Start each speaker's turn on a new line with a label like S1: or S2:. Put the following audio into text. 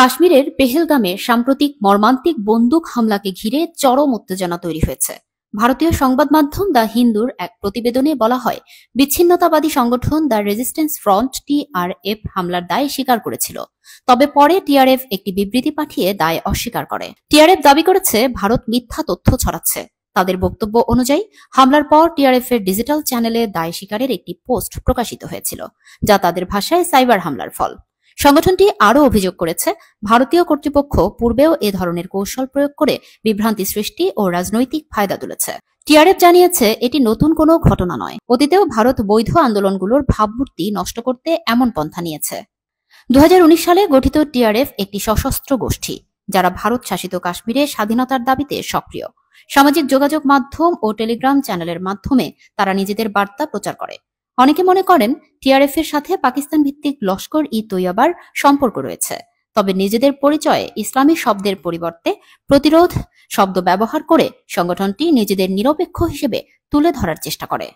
S1: কাশ্মীরের পেহেলগামে সাম্প্রতিক মর্মান্তিক বন্দুক হামলাকে ঘিরে চরম উত্তেজনা তৈরি হয়েছে। ভারতীয় সংবাদ মাধ্যম দ্য হিন্দুর এক প্রতিবেদনে বলা হয়, বিচ্ছিন্নতাবাদী সংগঠন দ্য রেজিস্ট্যান্স ফ্রন্ট টিআরএফ হামলার দায় স্বীকার করেছিল। তবে পরে টিআরএফ একটি বিবৃতি পাঠিয়ে দায় অস্বীকার করে। টিআরএফ দাবি করেছে ভারত মিথ্যা তথ্য ছড়াচ্ছে। তাদের বক্তব্য অনুযায়ী হামলার পর টিআরএফ এর ডিজিটাল চ্যানেলে দায় স্বীকারের একটি পোস্ট প্রকাশিত হয়েছিল, যা তাদের ভাষায় সাইবার হামলার ফল। সংগঠনটি আরও অভিযোগ করেছে, ভারতীয় কর্তৃপক্ষ পূর্বেও এ ধরনের কৌশল প্রয়োগ করে বিভ্রান্তি সৃষ্টি ও রাজনৈতিক ফায়দা তুলেছে। টিআরএফ জানিয়েছে এটি নতুন কোনো ঘটনা নয়। অতীতেও ভারত বৈধ আন্দোলনগুলোর ভাবমূর্তি নষ্ট করতে এমন পন্থা নিয়েছে। 2019 সালে গঠিত টিআরএফ একটি সশস্ত্র গোষ্ঠী, যারা ভারত শাসিত কাশ্মীরে স্বাধীনতার দাবিতে সক্রিয়। সামাজিক যোগাযোগ মাধ্যম ও টেলিগ্রাম চ্যানেলের মাধ্যমে তারা নিজেদের বার্তা প্রচার করে। অনেকে মনে করেন টিআরএফ এর সাথে পাকিস্তান ভিত্তিক লস্কর-ই-তৈয়বার সম্পর্ক রয়েছে, তবে নিজেদের পরিচয়ে ইসলামী শব্দের পরিবর্তে প্রতিরোধ শব্দ ব্যবহার করে সংগঠনটি নিজেদের নিরপেক্ষ হিসেবে তুলে ধরার চেষ্টা করে।